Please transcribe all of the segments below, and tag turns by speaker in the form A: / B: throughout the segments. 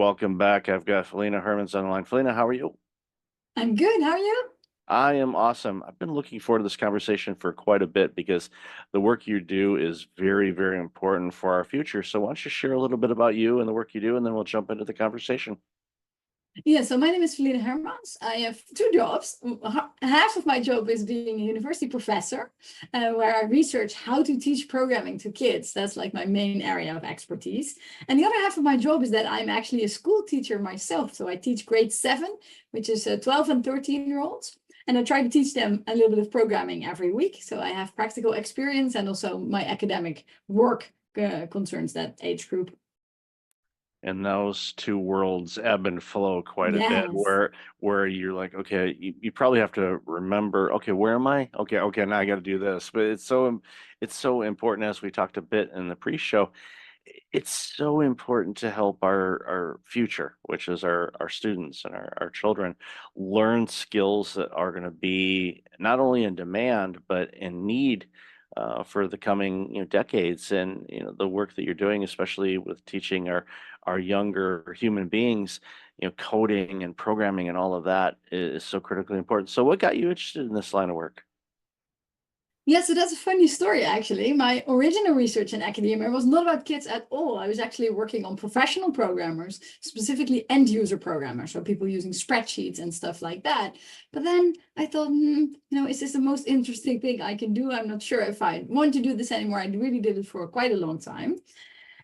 A: welcome back. I've got Felienne Hermans on the line. Felienne, how are you?
B: I'm good. How are you?
A: I am awesome. I've been looking forward to this conversation for quite a bit because the work you do is very, very important for our future. So why don't you share a little bit about you and the work you do, and then we'll jump into the conversation.
B: Yeah, so my name is Felienne Hermans. I have two jobs. Half of my job is being a university professor, where I research how to teach programming to kids. That's like my main area of expertise. And the other half of my job is that I'm actually a school teacher myself. So I teach grade 7, which is 12 and 13-year-olds. And I try to teach them a little bit of programming every week. So I have practical experience, and also my academic work concerns that age group.
A: And those two worlds ebb and flow quite a bit,
B: Yes.
A: where you're like, okay, you probably have to remember, okay, where am I? Okay, now I got to do this. But it's so important, as we talked a bit in the pre-show. It's so important to help our future, which is our students and our children, learn skills that are going to be not only in demand but in need for the coming decades. And the work that you're doing, especially with teaching our younger human beings, coding and programming and all of that is so critically important. So what got you interested in this line of work?
B: Yeah, so that's a funny story, actually. My original research in academia was not about kids at all. I was actually working on professional programmers, specifically end user programmers, so people using spreadsheets and stuff like that. But then I thought, is this the most interesting thing I can do? I'm not sure if I want to do this anymore. I really did it for quite a long time.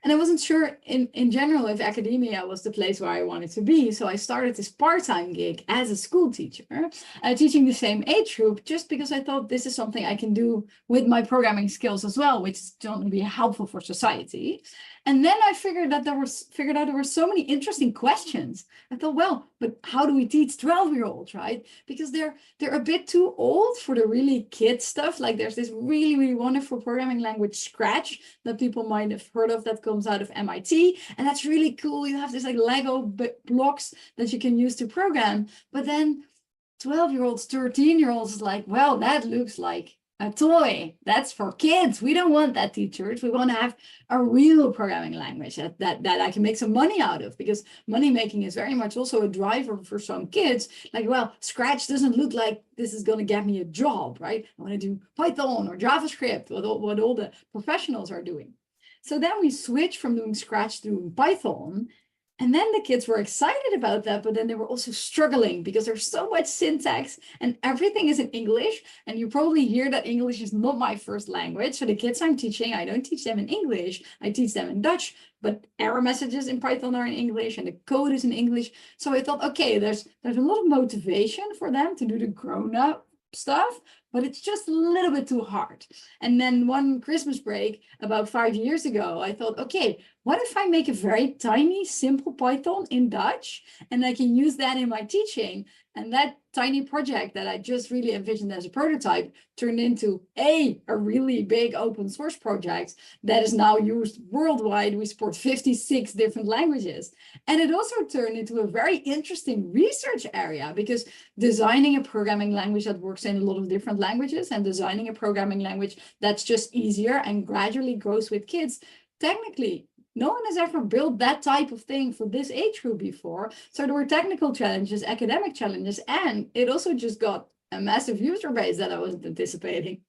B: And I wasn't sure in general if academia was the place where I wanted to be. So I started this part-time gig as a school teacher, teaching the same age group, just because I thought this is something I can do with my programming skills as well, which is going to be helpful for society. And then I figured out there were so many interesting questions. I thought, well, but how do we teach 12-year-olds, right? Because they're a bit too old for the really kid stuff. Like there's this really, really wonderful programming language, Scratch, that people might have heard of, that comes out of MIT. And that's really cool. You have this like Lego blocks that you can use to program. But then 12-year-olds, 13-year-olds is like, well, that looks like a toy. That's for kids. We don't want that, teachers. We want to have a real programming language that I can make some money out of, because money making is very much also a driver for some kids. Like, well, Scratch doesn't look like this is going to get me a job, right? I want to do Python or JavaScript, what all the professionals are doing. So then we switched from doing Scratch to doing Python. And then the kids were excited about that, but then they were also struggling because there's so much syntax and everything is in English. And you probably hear that English is not my first language. So the kids I'm teaching, I don't teach them in English, I teach them in Dutch, but error messages in Python are in English and the code is in English. So I thought, okay, there's a lot of motivation for them to do the grown-up stuff, but it's just a little bit too hard. And then one Christmas break about 5 years ago, I thought, okay, what if I make a very tiny, simple Python in Dutch, and I can use that in my teaching? And that tiny project that I just really envisioned as a prototype turned into a really big open source project that is now used worldwide. We support 56 different languages. And it also turned into a very interesting research area, because designing a programming language that works in a lot of different languages and designing a programming language that's just easier and gradually grows with kids, technically no one has ever built that type of thing for this age group before. So there were technical challenges, academic challenges, and it also just got a massive user base that I wasn't anticipating.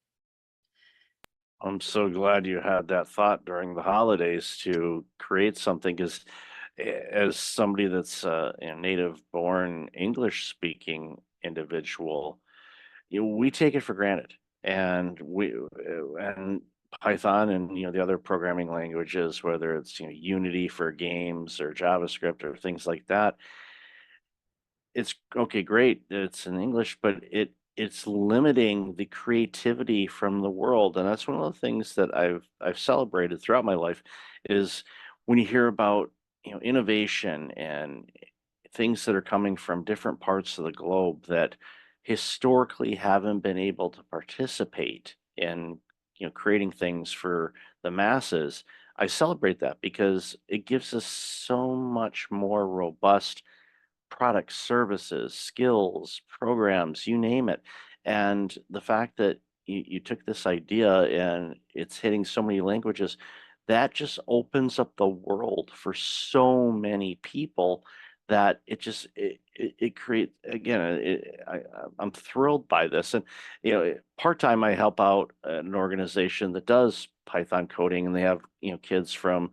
A: I'm so glad you had that thought during the holidays to create something, because as somebody that's a native born English speaking individual, we take it for granted. And and Python and the other programming languages, whether it's Unity for games or JavaScript or things like that, it's okay, great, it's in English, but it's limiting the creativity from the world. And that's one of the things that I've celebrated throughout my life, is when you hear about innovation and things that are coming from different parts of the globe that historically haven't been able to participate in creating things for the masses. I celebrate that because it gives us so much more robust products, services, skills, programs, you name it. And the fact that you took this idea and it's hitting so many languages, that just opens up the world for so many people that it creates again. I'm thrilled by this, and part time I help out an organization that does Python coding, and they have kids from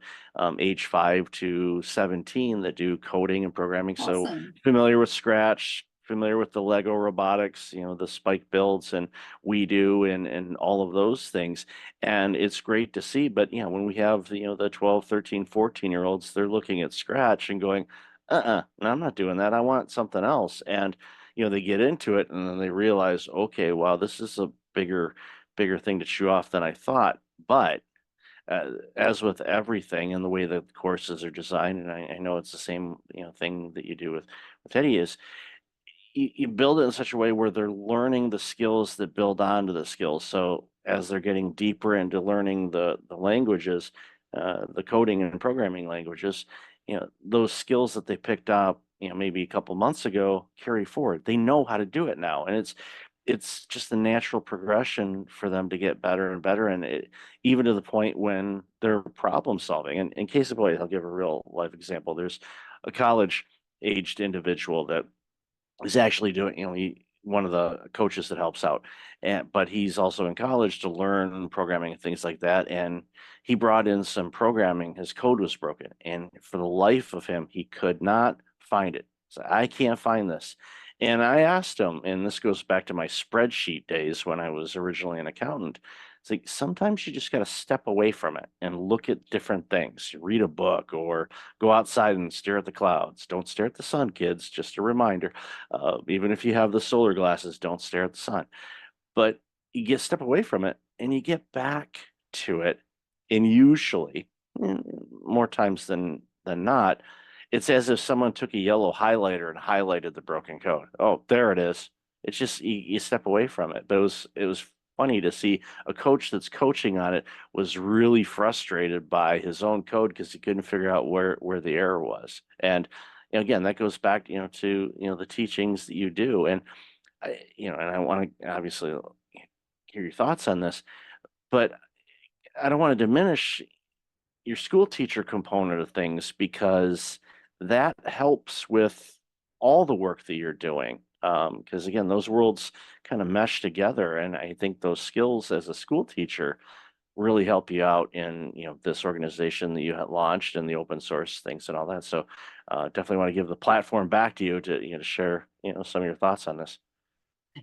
A: age 5 to 17 that do coding and programming. So
B: Awesome.
A: familiar with Scratch, familiar with the Lego robotics, the spike builds, and we do, and all of those things. And it's great to see. But when we have the 12, 13, 14 year olds, they're looking at Scratch and going, no, I'm not doing that. I want something else. And they get into it and then they realize, okay, wow, this is a bigger thing to chew off than I thought. But as with everything and the way that the courses are designed, and I know it's the same thing that you do with Hedy, is you build it in such a way where they're learning the skills that build onto the skills. So as they're getting deeper into learning the languages, the coding and programming languages, those skills that they picked up, maybe a couple months ago carry forward. They know how to do it now, and it's just a natural progression for them to get better and better, and even to the point when they're problem solving. And in case of point, I'll give a real life example. There's a college aged individual that is actually doing, one of the coaches that helps out, but he's also in college to learn programming and things like that. And he brought in some programming. His code was broken, and for the life of him, he could not find it. So I can't find this. And I asked him, and this goes back to my spreadsheet days when I was originally an accountant. It's like sometimes you just got to step away from it and look at different things. Read a book or go outside and stare at the clouds. Don't stare at the sun, kids. Just a reminder. Even if you have the solar glasses, don't stare at the sun. But you step away from it and you get back to it. And usually, more times than not, it's as if someone took a yellow highlighter and highlighted the broken code. Oh, there it is. It's just you step away from it. But it was funny to see a coach that's coaching on it was really frustrated by his own code because he couldn't figure out where the error was. And again, that goes back to the teachings that you do. And and I want to obviously hear your thoughts on this, but I don't want to diminish your school teacher component of things because that helps with all the work that you're doing. Because again, those worlds kind of mesh together, and I think those skills as a school teacher really help you out in this organization that you had launched and the open source things and all that. So definitely want to give the platform back to you to share some of your thoughts on this.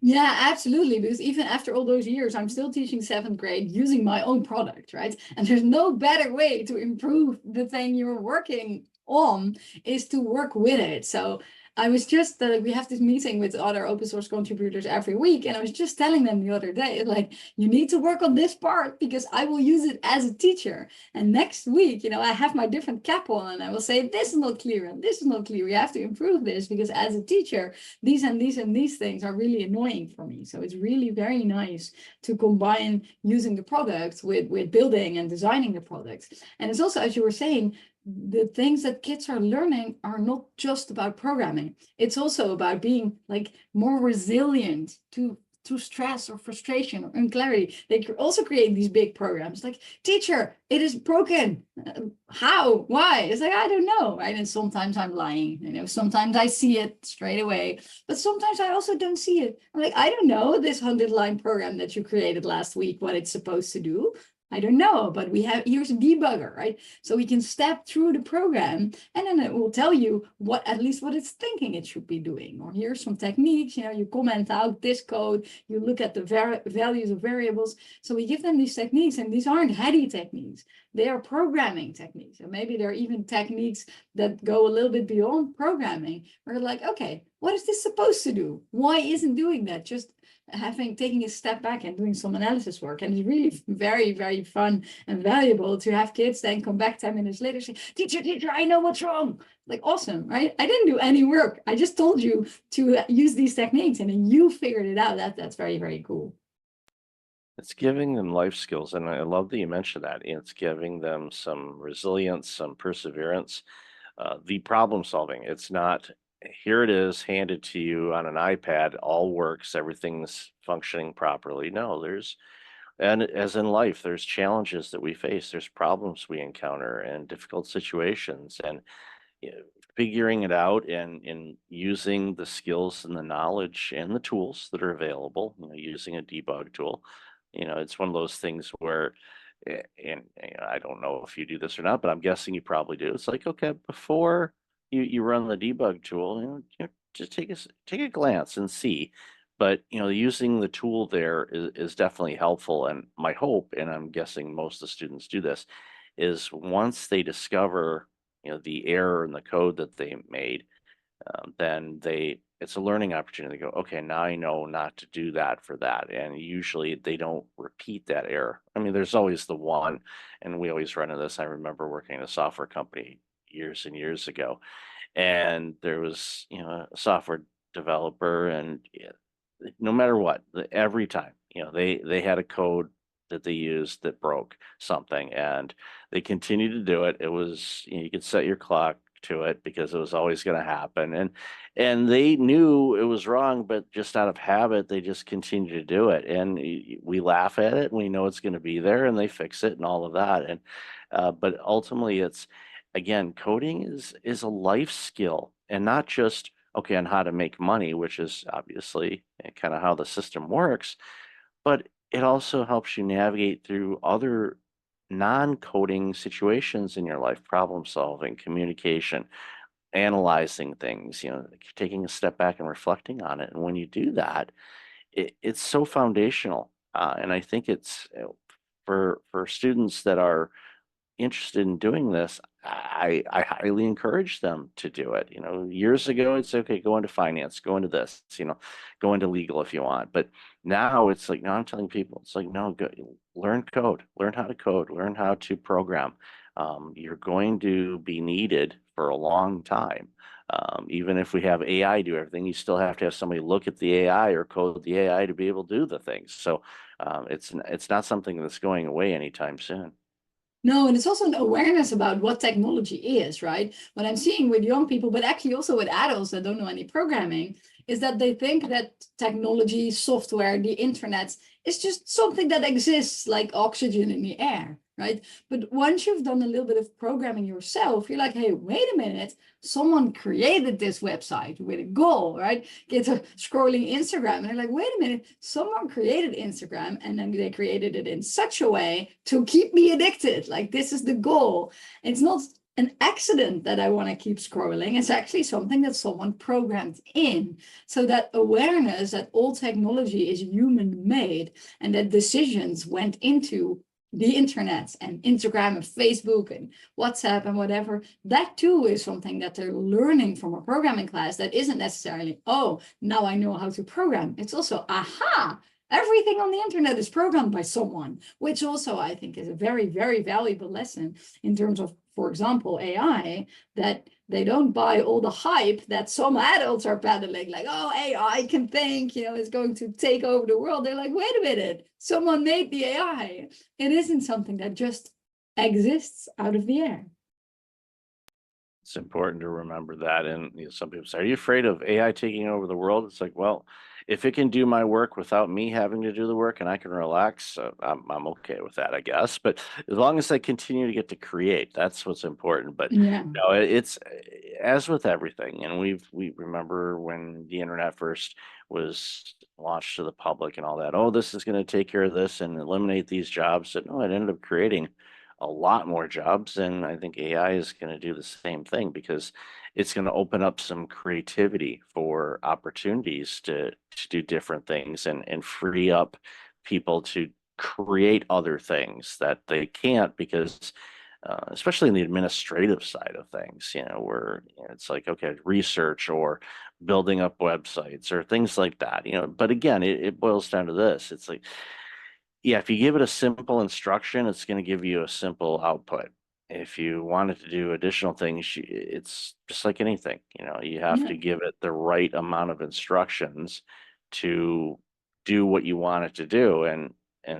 B: Yeah, absolutely. Because even after all those years, I'm still teaching 7th grade using my own product, right? And there's no better way to improve the thing you're working on is to work with it. So I was just, we have this meeting with other open source contributors every week. And I was just telling them the other day, like, you need to work on this part because I will use it as a teacher. And next week, I have my different cap on and I will say, this is not clear and this is not clear. We have to improve this because as a teacher, these and these and these things are really annoying for me. So it's really very nice to combine using the product with building and designing the products. And it's also, as you were saying, the things that kids are learning are not just about programming. It's also about being like more resilient to stress or frustration or unclarity. They also create these big programs like, teacher, it is broken. How? Why? It's like, I don't know, right? And sometimes I'm lying, sometimes I see it straight away, but sometimes I also don't see it. I'm like, I don't know this 100-line program that you created last week, what it's supposed to do. I don't know, but here's a debugger, right? So we can step through the program and then it will tell you at least what it's thinking it should be doing. Or here's some techniques, you comment out this code, you look at the values of variables. So we give them these techniques, and these aren't Hedy techniques. They are programming techniques. And maybe they're even techniques that go a little bit beyond programming. We're like, okay, what is this supposed to do? Why isn't doing that? Just taking a step back and doing some analysis work. And it's really very, very fun and valuable to have kids then come back 10 minutes later say, teacher, I know what's wrong. Like, awesome, right? I didn't do any work. I just told you to use these techniques and then you figured it out. That's very, very cool.
A: It's giving them life skills, and I love that you mentioned that. It's giving them some resilience, some perseverance, the problem solving. It's not, here it is handed to you on an iPad, all works, everything's functioning properly. No, there's And as in life, there's challenges that we face, there's problems we encounter and difficult situations, and you know, figuring it out and using the skills and the knowledge and the tools that are available, using a debug tool. It's one of those things where, I don't know if you do this or not, but I'm guessing you probably do. It's like, okay, before you run the debug tool, just take a glance and see. But using the tool there is definitely helpful. And my hope, and I'm guessing most of the students do this, is once they discover the error in the code that they made, then it's a learning opportunity to go, okay, now I know not to do that for that. And usually they don't repeat that error. I mean, there's always the one, and we always run into this. I remember working in a software company years and years ago, and there was, a software developer, and no matter what, every time, they had a code that they used that broke something, and they continued to do it. It was, you could set your clock to it because it was always going to happen, and they knew it was wrong, but just out of habit, they just continue to do it. And we laugh at it, and we know it's going to be there, and they fix it and all of that. And but ultimately, it's again, coding is a life skill, and not just okay on how to make money, which is obviously kind of how the system works, but it also helps you navigate through other non-coding situations in your life, problem solving, communication, analyzing things, taking a step back and reflecting on it. And when you do that, it's so foundational. And I think it's for students that are interested in doing this, I highly encourage them to do it. Years ago, it's okay, go into finance, go into this, go into legal if you want. But now it's like, now I'm telling people, it's like, no, go, learn code, learn how to code, learn how to program. You're going to be needed for a long time. Even if we have AI do everything, you still have to have somebody look at the AI or code the AI to be able to do the things. So it's not something that's going away anytime soon.
B: No, and it's also an awareness about what technology is, right? What I'm seeing with young people, but actually also with adults that don't know any programming, is that they think that technology, software, the internet is just something that exists like oxygen in the air, right? But once you've done a little bit of programming yourself, you're like, hey, wait a minute, someone created this website with a goal, right? Get a scrolling Instagram, and they're like, wait a minute, someone created Instagram, and then they created it in such a way to keep me addicted. Like, this is the goal. It's not an accident that I want to keep scrolling. It's actually something that someone programmed in. So that awareness that all technology is human made and that decisions went into the internet and Instagram and Facebook and WhatsApp and whatever, that too is something that they're learning from a programming class that isn't necessarily, oh, now I know how to program. It's also, aha, everything on the internet is programmed by someone, which also I think is a very, very valuable lesson in terms of, for example, AI, that they don't buy all the hype that some adults are peddling, like, oh, AI can think, it's going to take over the world. They're like, wait a minute, someone made the AI. It isn't something that just exists out of the air.
A: It's important to remember that. And some people say, are you afraid of AI taking over the world? It's like, well, if it can do my work without me having to do the work and I can relax, I'm okay with that, I guess. But as long as I continue to get to create, that's what's important. But
B: Yeah.
A: no, it's as with everything. And we remember when the internet first was launched to the public and all that. Oh, this is going to take care of this and eliminate these jobs. And no, it ended up creating a lot more jobs. And I think AI is going to do the same thing because it's going to open up some creativity for opportunities to do different things and free up people to create other things that they can't because especially in the administrative side of things, where it's like, okay, research or building up websites or things like that, but again, it boils down to this. It's like, yeah, if you give it a simple instruction, it's going to give you a simple output. If you want it to do additional things, it's just like anything, you have
B: Yeah.
A: to give it the right amount of instructions to do what you want it to do. And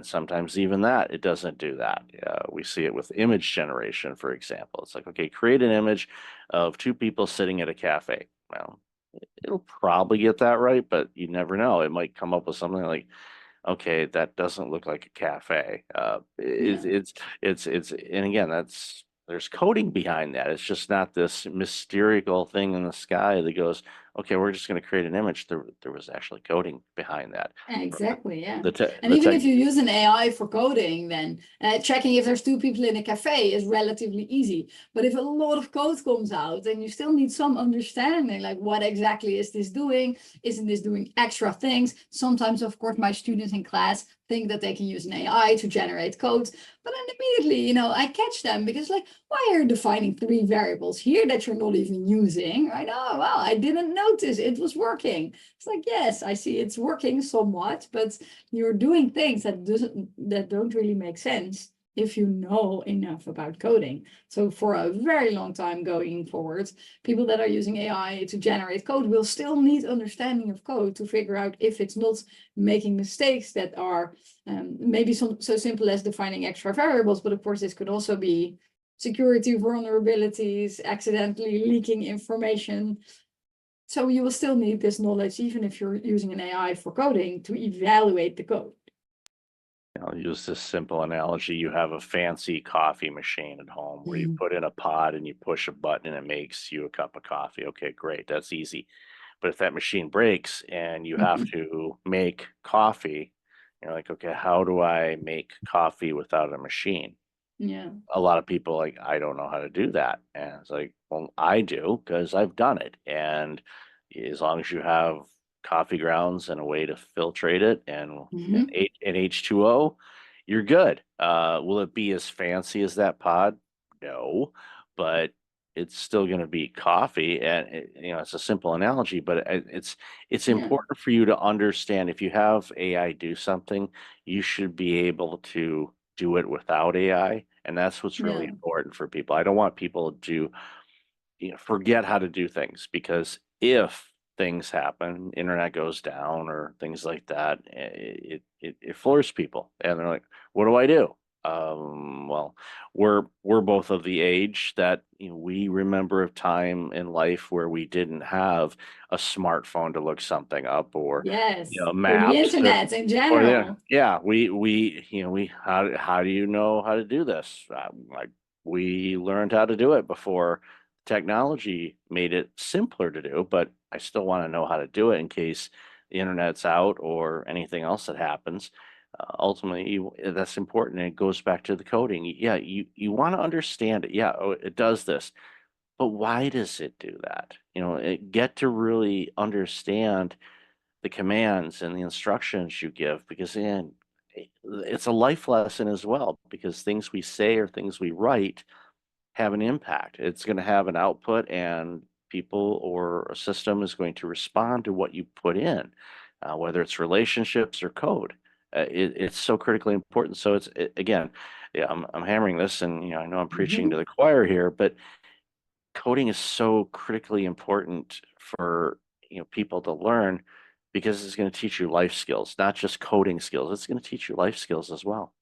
A: sometimes even that, it doesn't do that. We see it with image generation, for example. It's like, okay, create an image of two people sitting at a cafe. Well, it'll probably get that right, but you never know. It might come up with something like, okay, that doesn't look like a cafe.
B: Yeah.
A: And again, there's coding behind that. It's just not this mystical thing in the sky that goes, okay, we're just going to create an image. There was actually coding behind that.
B: Exactly, yeah.
A: The te
B: And
A: the
B: even
A: tech
B: if you use an AI for coding, then checking if there's two people in a cafe is relatively easy. But if a lot of code comes out, then you still need some understanding, like what exactly is this doing? Isn't this doing extra things? Sometimes, of course, my students in class think that they can use an AI to generate code, but then immediately, I catch them because like, why are you defining 3 variables here that you're not even using, right? Oh, well, I didn't notice it was working. It's like, yes, I see it's working somewhat, but you're doing things that don't really make sense if you know enough about coding. So for a very long time going forward, people that are using AI to generate code will still need understanding of code to figure out if it's not making mistakes that are maybe so simple as defining extra variables, but of course this could also be security vulnerabilities, accidentally leaking information. So you will still need this knowledge, even if you're using an AI for coding, to evaluate the code.
A: I'll use this simple analogy. You have a fancy coffee machine at home where you put in a pod and you push a button and it makes you a cup of coffee. Okay, great. That's easy. But if that machine breaks and you have to make coffee, you're like, okay, how do I make coffee without a machine?
B: Yeah.
A: A lot of people like, I don't know how to do that. And it's like, well, I do because I've done it. And as long as you have coffee grounds and a way to filtrate it and
B: Mhm.
A: and H2O, you're good. Will it be as fancy as that pod? No, but it's still going to be coffee. And it's a simple analogy, but it's
B: Yeah.
A: important for you to understand if you have AI do something, you should be able to do it without AI. And that's what's really
B: Yeah.
A: important for people. I don't want people to forget how to do things because if things happen, internet goes down or things like that, it floors people and they're like, what do I do? Well, we're both of the age that we remember a time in life where we didn't have a smartphone to look something up or
B: Yes. Or the
A: maps
B: internet in
A: or there,
B: general.
A: yeah, we how do you know how to do this? Like we learned how to do it before technology made it simpler to do, but I still want to know how to do it in case the internet's out or anything else that happens. Ultimately, that's important. And it goes back to the coding. Yeah, you want to understand it. Yeah, oh, it does this, but why does it do that? Get to really understand the commands and the instructions you give because it's a life lesson as well because things we say or things we write have an impact. It's going to have an output and people or a system is going to respond to what you put in, whether it's relationships or code. It's so critically important. So again, yeah, I'm hammering this and I know I'm preaching to
B: Mhm.
A: the choir here, but coding is so critically important for people to learn because it's going to teach you life skills, not just coding skills. It's going to teach you life skills as well.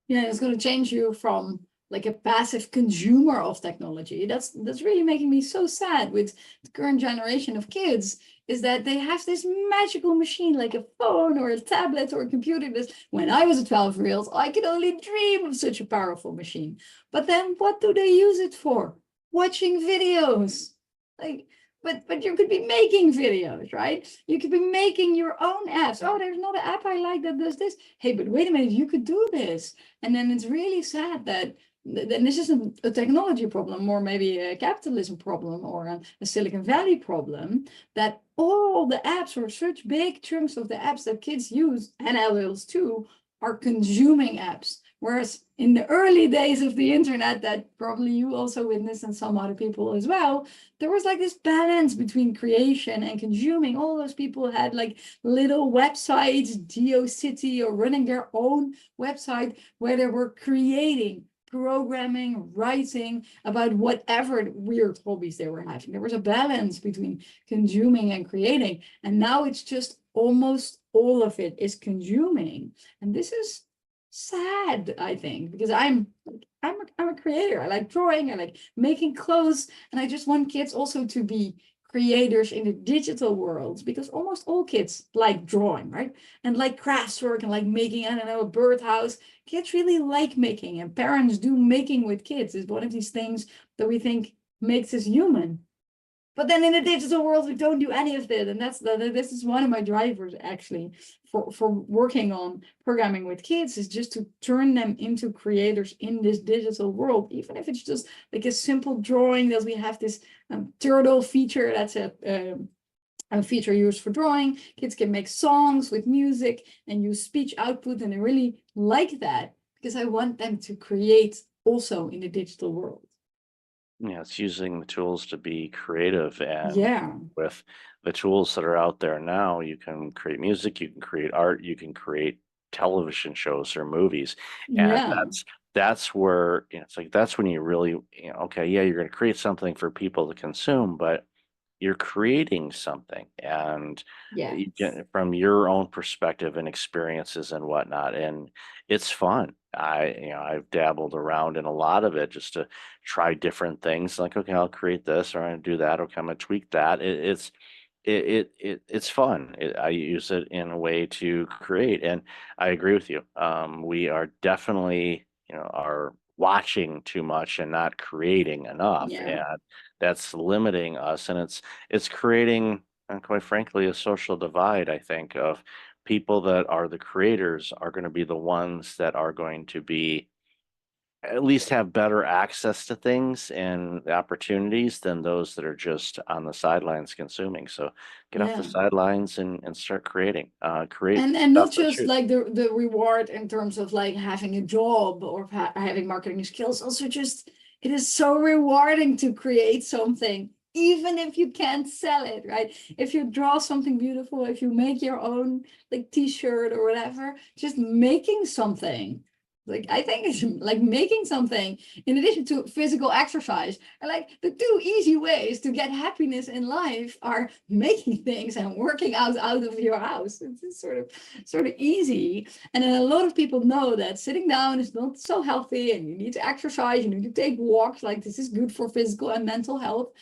B: Yeah, it's going to change you from like a passive consumer of technology. That's really making me so sad with the current generation of kids, is that they have this magical machine like a phone or a tablet or a computer. This when I was a 12-year-old, I could only dream of such a powerful machine. But then what do they use it for? Watching videos. Like but you could be making videos, right? You could be making your own apps. Oh, there's not an app I like that does this. Hey, but wait a minute, you could do this. And then it's really sad that then this isn't a technology problem or maybe a capitalism problem or a Silicon Valley problem, that all the apps or such big chunks of the apps that kids use and adults too are consuming apps. Whereas in the early days of the internet, that probably you also witnessed and some other people as well, there was like this balance between creation and consuming. All those people had like little websites, GeoCity, or running their own website where they were creating, programming, writing about whatever weird hobbies they were having. There was a balance between consuming and creating. And now it's just almost all of it is consuming. And this is sad, I think, because I'm a creator. I like drawing, I like making clothes, and I just want kids also to be creators in the digital world, because almost all kids like drawing, right? And like crafts work and like making, I don't know, a birdhouse. Kids really like making, and parents do making with kids. It's one of these things that we think makes us human. But then in the digital world, we don't do any of that. And this is one of my drivers actually for working on programming with kids, is just to turn them into creators in this digital world, even if it's just like a simple drawing. That we have this turtle feature, that's a feature used for drawing. Kids can make songs with music and use speech output, and I really like that because I want them to create also in the digital world.
A: Yeah, it's using the tools to be creative, and
B: Yeah,
A: with the tools that are out there now, you can create music, you can create art, you can create television shows or movies. And
B: yeah,
A: that's where, it's like that's when you really, okay, yeah, you're going to create something for people to consume, but you're creating something, and
B: yeah,
A: you get from your own perspective and experiences and whatnot, and it's fun. I've dabbled around in a lot of it just to try different things, like, okay, I'll create this, or I'm gonna do that, okay, I'm gonna tweak that. It's fun. I use it in a way to create, and I agree with you. We are definitely, are watching too much and not creating enough,
B: yeah,
A: and that's limiting us, and it's creating, quite frankly, a social divide. I think of people that are the creators are going to be the ones that are going to be at least have better access to things and opportunities than those that are just on the sidelines consuming. So get off the
B: yeah.
A: sidelines and start creating. Create
B: And
A: stuff
B: not
A: that
B: just
A: you.
B: like the reward in terms of like having a job or having marketing skills. Also, just it is so rewarding to create something, even if you can't sell it, right? If you draw something beautiful, if you make your own like t-shirt or whatever, just making something. Like I think it's like making something in addition to physical exercise. And like the two easy ways to get happiness in life are making things and working out of your house. It's sort of easy. And then a lot of people know that sitting down is not so healthy, and you need to exercise, you need to take walks, like this is good for physical and mental health.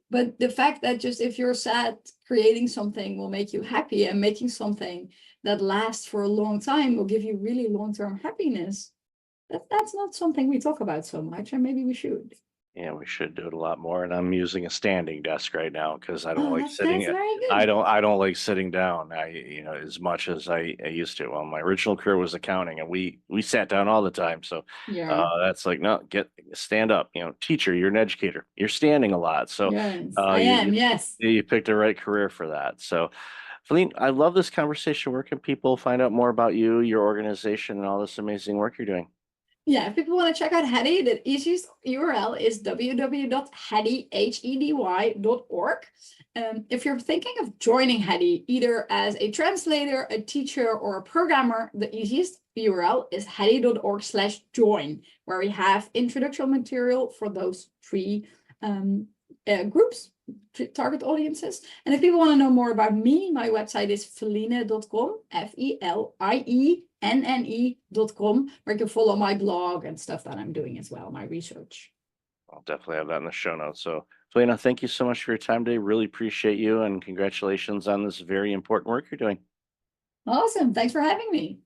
B: But the fact that just if you're sad, creating something will make you happy, and making something that lasts for a long time will give you really long-term happiness. That's not something we talk about so much, and maybe we should.
A: Yeah, we should do it a lot more. And I'm using a standing desk right now because I don't
B: Oh,
A: like
B: that's
A: sitting.
B: very
A: I
B: good.
A: don't. I don't like sitting down. As much as I used to. Well, my original career was accounting, and we sat down all the time. So,
B: Yeah.
A: that's like, no, stand up. Teacher, you're an educator. You're standing a lot. So,
B: Yes, I
A: you
B: am. Yes.
A: you picked the right career for that. So, Felienne, I love this conversation. Where can people find out more about you, your organization, and all this amazing work you're doing?
B: Yeah, if people want to check out Hedy, the easiest URL is www.hedy.org. If you're thinking of joining Hedy, either as a translator, a teacher, or a programmer, the easiest URL is hedy.org/join, where we have introductional material for those three groups, target audiences. And if people want to know more about me, my website is felienne.com, FELIENNE.com, where you can follow my blog and stuff that I'm doing as well, my research.
A: I'll definitely have that in the show notes. So, Felina, thank you so much for your time today. Really appreciate you, and congratulations on this very important work you're doing.
B: Awesome. Thanks for having me.